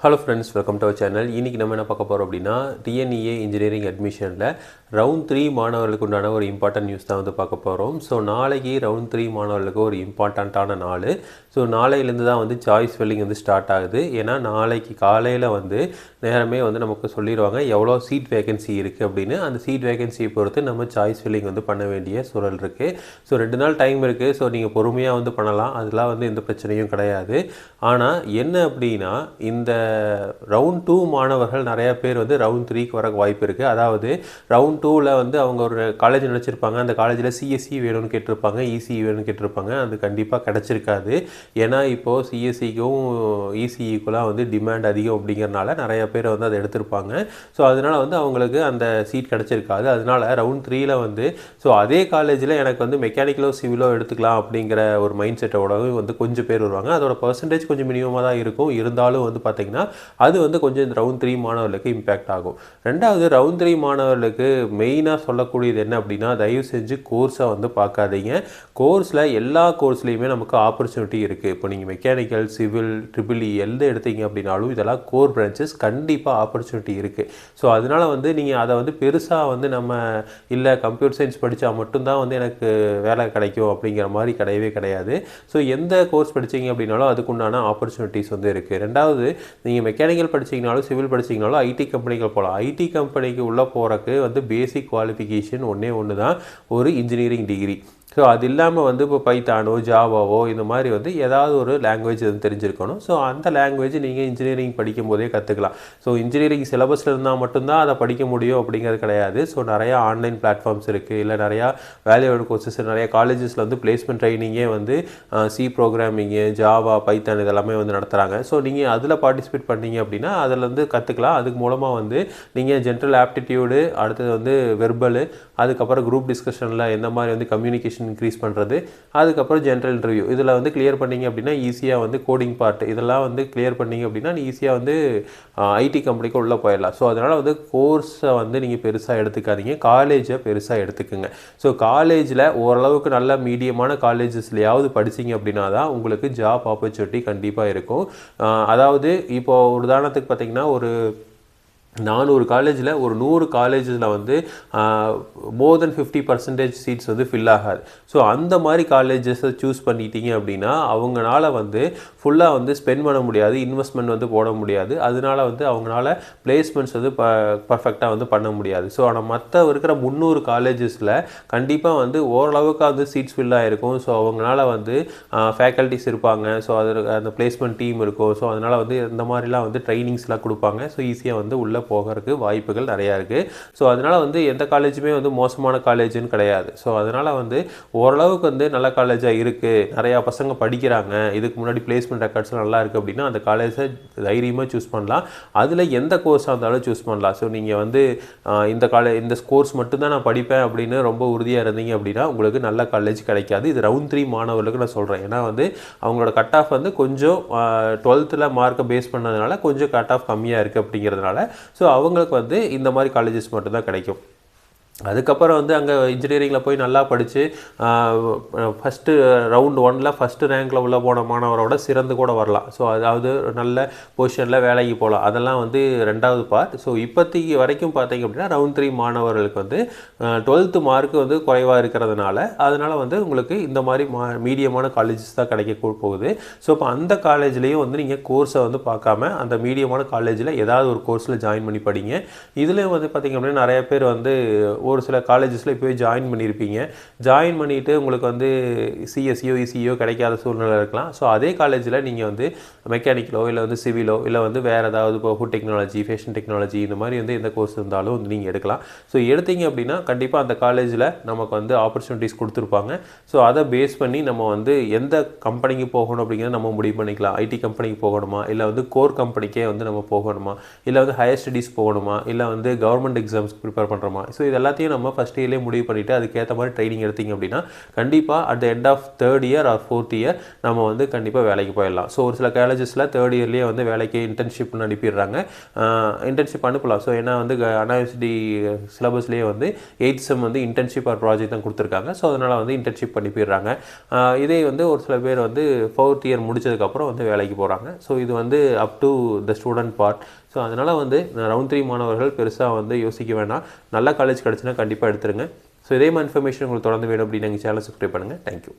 Hello friends, welcome to our channel. இன்றைக்கி நம்ம என்ன பார்க்க போகிறோம் அப்படின்னா, டிஎன்இஏ இன்ஜினியரிங் அட்மிஷனில் ரவுண்ட் 3 மாணவர்களுக்கு உண்டான ஒரு இம்பார்ட்டன்ட் நியூஸ் தான் வந்து பார்க்க போகிறோம். ஸோ நாளைக்கு ரவுண்ட் 3 மாணவர்களுக்கு ஒரு இம்பார்ட்டண்ட்டான நாள். ஸோ நாளையிலேருந்து தான் வந்து சாய்ஸ் ஃபில்லிங் வந்து ஸ்டார்ட் ஆகுது. ஏன்னா நாளைக்கு காலையில் வந்து நேரமே வந்து நமக்கு சொல்லிடுவாங்க எவ்வளோ சீட் வேகன்சி இருக்குது அப்படின்னு. அந்த சீட் வேகன்சியை பொறுத்து நம்ம சாய்ஸ் ஃபில்லிங் வந்து பண்ண வேண்டிய சூழல் இருக்குது. ஸோ 2 நாள் டைம் இருக்குது. ஸோ நீங்கள் பொறுமையாக வந்து பண்ணலாம், அதெல்லாம் வந்து எந்த பிரச்சனையும் கிடையாது. ஆனால் என்ன அப்படின்னா, இந்த ரவுண்ட் 2 மாணவர்கள் நிறையா பேர் வந்து ரவுண்ட் 3க்கு வர வாய்ப்பு இருக்குது. அதாவது ரவுண்ட் 2ல் வந்து அவங்க ஒரு காலேஜ் நினச்சிருப்பாங்க, அந்த காலேஜில் சிஎஸ்சி வேணும்னு கேட்டிருப்பாங்க, இசிஇ வேணும்னு கேட்டிருப்பாங்க. அது கண்டிப்பாக கிடச்சிருக்காது. ஏன்னா இப்போது சிஎஸ்சிக்கும் இசிஇக்குலாம் வந்து டிமாண்ட் அதிகம் அப்படிங்கிறனால நிறையா பேர் வந்து அதை எடுத்திருப்பாங்க. ஸோ அதனால் வந்து அவங்களுக்கு அந்த சீட் கிடச்சிருக்காது. அதனால் ரவுண்ட் 3ல் வந்து ஸோ அதே காலேஜில் எனக்கு வந்து மெக்கானிக்கலோ சிவிலோ எடுத்துக்கலாம் அப்படிங்கிற ஒரு மைண்ட் செட்டோடவும் வந்து கொஞ்சம் பேர் வருவாங்க. அதோட பர்சன்டேஜ் கொஞ்சம் மினிமமாக தான் இருக்கும். இருந்தாலும் வந்து பார்த்திங்கன்னா அது வந்து கொஞ்சம் இந்த ரவுண்ட் 3 மாணவர்களுக்கு இம்பேக்ட் ஆகும். ரெண்டாவது, ரவுண்ட் 3 மாணவர்களுக்கு மெயினாக சொல்லக்கூடியது என்ன அப்படின்னா, தயவு செஞ்சு கோர்ஸை வந்து பார்க்காதீங்க. கோர்ஸில் எல்லா கோர்ஸ்லேயுமே நமக்கு ஆப்பர்ச்சுனிட்டி இருக்குது. இப்போ நீங்கள் மெக்கானிக்கல், சிவில், ட்ரிபிள்இ எந்த எடுத்தீங்க அப்படின்னாலும் இதெல்லாம் கோர் பிரான்ச்சஸ், கண்டிப்பாக ஆப்பர்ச்சுனிட்டி இருக்குது. ஸோ அதனால் வந்து நீங்கள் அதை வந்து பெருசாக வந்து நம்ம இல்லை கம்ப்யூட்டர் சயின்ஸ் படித்தா மட்டும்தான் வந்து எனக்கு வேலை கிடைக்கும் அப்படிங்கிற மாதிரி கிடையவே கிடையாது. ஸோ எந்த கோர்ஸ் படித்தீங்க அப்படின்னாலும் அதுக்குண்டான ஆப்பர்ச்சுனிட்டிஸ் வந்து இருக்குது. ரெண்டாவது, நீங்கள் மெக்கானிக்கல் படிச்சிங்கனாலும் சிவில் படிச்சிங்கனாலும் ஐடி கம்பெனிகள் போகலாம். ஐடி கம்பெனிக்கு உள்ளே போகிறக்கு வந்து பேசிக் குவாலிஃபிகேஷன் ஒன்று தான், ஒரு இன்ஜினியரிங் டிகிரி. ஸோ அது இல்லாமல் வந்து இப்போ பைத்தானோ ஜாவாவோ இந்த மாதிரி வந்து ஏதாவது ஒரு லாங்குவேஜ் வந்து தெரிஞ்சிருக்கணும். ஸோ அந்த லாங்குவேஜ் நீங்கள் இன்ஜினியரிங் படிக்கும் போதே கற்றுக்கலாம். ஸோ இன்ஜினியரிங் சிலபஸில் இருந்தால் மட்டும்தான் அதை படிக்க முடியும் அப்படிங்கிறது கிடையாது. ஸோ நிறையா ஆன்லைன் பிளாட்ஃபார்ம்ஸ் இருக்குது, இல்லை நிறையா வேல்யூ கோர்சஸ், நிறைய காலேஜஸில் வந்து பிளேஸ்மெண்ட் ட்ரைனிங்கே வந்து சி ப்ரோக்ராமிங்கு, ஜாவா, பைத்தான் இதெல்லாமே வந்து நடத்துகிறாங்க. ஸோ நீங்கள் அதில் பார்ட்டிசிபேட் பண்ணீங்க அப்படின்னா அதில் வந்து கற்றுக்கலாம். அதுக்கு மூலமாக வந்து நீங்கள் ஜென்ரல் ஆப்டிடியூடு, அடுத்தது வந்து வெர்பலு, அதுக்கப்புறம் குரூப் டிஸ்கஷனில் எந்த மாதிரி வந்து கம்யூனிகேஷன் இன்க்ரீஸ் பண்ணுறது, அதுக்கப்புறம் ஜென்ரல் இன்டர்வியூ இதில் வந்து கிளியர் பண்ணிங்க அப்படின்னா ஈஸியாக வந்து கோடிங் பார்ட் இதெல்லாம் வந்து கிளியர் பண்ணிங்க அப்படின்னா ஈஸியாக வந்து ஐடி கம்பெனிக்கு உள்ளே போயிடலாம். ஸோ அதனால் வந்து கோர்ஸை வந்து நீங்கள் பெருசாக எடுத்துக்காதீங்க, காலேஜை பெருசாக எடுத்துக்குங்க. ஸோ காலேஜில் ஓரளவுக்கு நல்ல மீடியமான காலேஜஸ்லையாவது படிச்சிங்க அப்படின்னா தான் உங்களுக்கு ஜாப் ஆப்பர்ச்சுனிட்டி கண்டிப்பாக இருக்கும். அதாவது இப்போது ஒரு உதாரணத்துக்கு பார்த்திங்கன்னா, ஒரு 400 காலேஜில் ஒரு 100 காலேஜில் வந்து மோர் தென் 50% சீட்ஸ் வந்து ஃபில் ஆகாது. ஸோ அந்த மாதிரி காலேஜஸை சூஸ் பண்ணிட்டீங்க அப்படின்னா அவங்களால வந்து ஃபுல்லாக வந்து ஸ்பெண்ட் பண்ண முடியாது, இன்வெஸ்ட்மெண்ட் வந்து போட முடியாது. அதனால வந்து அவங்களால பிளேஸ்மெண்ட்ஸ் வந்து பர்ஃபெக்டாக வந்து பண்ண முடியாது. ஸோ ஆனால் மற்ற இருக்கிற 300 காலேஜஸில் கண்டிப்பாக வந்து ஓரளவுக்கு வந்து சீட்ஸ் ஃபில் ஆகிருக்கும். ஸோ அவங்களால வந்து ஃபேக்கல்ட்டிஸ் இருப்பாங்க, ஸோ அது அந்த பிளேஸ்மெண்ட் டீம் இருக்கும். ஸோ அதனால் வந்து இந்த மாதிரிலாம் வந்து ட்ரைனிங்ஸ்லாம் கொடுப்பாங்க. ஸோ ஈஸியாக வந்து உள்ளே போகிறதுக்கு வாய்ப்புகள் நிறையா இருக்குது. ஸோ அதனால் வந்து எந்த காலேஜுமே வந்து மோசமான காலேஜுன்னு கிடையாது. ஸோ அதனால் வந்து ஓரளவுக்கு வந்து நல்ல காலேஜாக இருக்குது, நிறையா பசங்க படிக்கிறாங்க, இதுக்கு முன்னாடி பிளேஸ்மெண்ட் ரெக்கார்ட்ஸ்லாம் நல்லா இருக்குது அப்படின்னா அந்த காலேஜை தைரியமாக சூஸ் பண்ணலாம். அதில் எந்த கோர்ஸாக இருந்தாலும் சூஸ் பண்ணலாம். ஸோ நீங்கள் வந்து இந்த கோர்ஸ் மட்டும்தான் நான் படிப்பேன் அப்படின்னு ரொம்ப உறுதியாக இருந்தீங்க அப்படின்னா உங்களுக்கு நல்ல காலேஜ் கிடைக்காது. இது ரவுண்ட் 3 மாணவர்களுக்கு நான் சொல்கிறேன். ஏன்னா வந்து அவங்களோட கட் ஆஃப் வந்து கொஞ்சம் 12th மார்க்கை பேஸ் பண்ணதுனால கொஞ்சம் கட் ஆஃப் கம்மியாக இருக்குது அப்படிங்கிறதுனால ஸோ அவங்களுக்கு வந்து இந்த மாதிரி காலேஜஸ் மட்டும்தான் கிடைக்கும். அதுக்கப்புறம் வந்து அங்கே இன்ஜினியரிங்கில் போய் நல்லா படித்து ஃபஸ்ட்டு ரவுண்ட் 1ல் ஃபஸ்ட்டு ரேங்கில் உள்ள போன மாணவரோட சிறந்து கூட வரலாம். ஸோ அதாவது நல்ல பொசிஷனில் வேலைக்கு போகலாம். அதெல்லாம் வந்து 2வது பார்ட். ஸோ இப்போதைக்கு வரைக்கும் பார்த்தீங்க அப்படின்னா ரவுண்ட் 3 மாணவர்களுக்கு வந்து 12th மார்க்கு வந்து குறைவாக இருக்கிறதுனால அதனால் வந்து உங்களுக்கு இந்த மாதிரி மீடியமான காலேஜஸ் தான் கிடைக்க போகுது. ஸோ இப்போ அந்த காலேஜ்லேயும் வந்து நீங்கள் கோர்ஸை வந்து பார்க்காம அந்த மீடியமான காலேஜில் ஏதாவது ஒரு கோர்ஸில் ஜாயின் பண்ணி படிங்க. இதுலேயும் வந்து பார்த்திங்க அப்படின்னா நிறைய பேர் வந்து ஒரு சில காலேஜஸில் இப்போ ஜாயின் பண்ணியிருப்பீங்க. ஜாயின் பண்ணிவிட்டு உங்களுக்கு வந்து சிஎஸ்சியோ இசிஇயோ கிடைக்காத சூழ்நிலை இருக்கலாம். ஸோ அதே காலேஜில் நீங்கள் வந்து மெக்கானிக்கலோ இல்லை வந்து சிவிலோ இல்லை வந்து வேறு ஏதாவது இப்போ ஃபுட் டெக்னாலஜி, ஃபேஷன் டெக்னாலஜி இந்த மாதிரி வந்து எந்த கோர்ஸ் இருந்தாலும் வந்து நீங்கள் எடுக்கலாம். ஸோ எடுத்தீங்க அப்படின்னா கண்டிப்பாக அந்த காலேஜில் நமக்கு வந்து ஆப்பர்ச்சுனிட்டிஸ் கொடுத்துருப்பாங்க. ஸோ அதை பேஸ் பண்ணி நம்ம வந்து எந்த கம்பெனிக்கு போகணும் அப்படிங்கிறத நம்ம முடிவு பண்ணிக்கலாம். ஐடி கம்பெனிக்கு போகணுமா, இல்லை வந்து கோர் கம்பெனிக்கே வந்து நம்ம போகணுமா, இல்லை வந்து ஹையர் ஸ்டடீஸ் போகணுமா, இல்லை வந்து கவர்மெண்ட் எக்ஸாம்ஸ்க்கு ப்ரிப்பேர் பண்ணுறோமா. ஸோ இதெல்லாம் எல்லாத்தையும் நம்ம ஃபஸ்ட் இயர்லேயே முடிவு பண்ணிவிட்டு அதுக்கேற்ற மாதிரி ட்ரைனிங் எடுத்திங்க அப்படின்னா கண்டிப்பாக at the end of third year or fourth year நம்ம வந்து கண்டிப்பாக வேலைக்கு போயிடலாம். ஸோ ஒரு சில காலேஜஸில் தேர்ட் இயர்லேயே வந்து வேலைக்கு இன்டர்ன்ஷிப்னு அனுப்பிடுறாங்க. இன்டர்ன்ஷிப் அனுப்பலாம். ஸோ ஏன்னா வந்து அண்ணா யூனிவர்சிட்டி சிலபஸ்லேயே வந்து 8th செம் வந்து இன்டர்ன்ஷிப் ஆர் ப்ராஜெக்ட் தான் கொடுத்துருக்காங்க. ஸோ அதனால் வந்து இன்டர்ன்ஷிப் அனுப்பிடுறாங்க. இதே வந்து ஒரு சில பேர் வந்து ஃபோர்த் இயர் முடிச்சதுக்கப்புறம் வந்து வேலைக்கு போகிறாங்க. ஸோ இது வந்து up to the student part. So அதனால் வந்து ரவுண்ட் 3 மாணவர்கள் பெருசாக வந்து யோசிக்க வேண்டாம். நல்ல காலேஜ் கிடச்சுன்னா கண்டிப்பாக எடுத்துருங்க. ஸோ இதே மாதிரி இன்ஃபர்மேஷன் உங்களுக்கு தொடர்ந்து வேணும் அப்படின்னு எங்கள் சேனல் சப்ஸ்கிரைப் பண்ணுங்கள். தேங்க்யூ.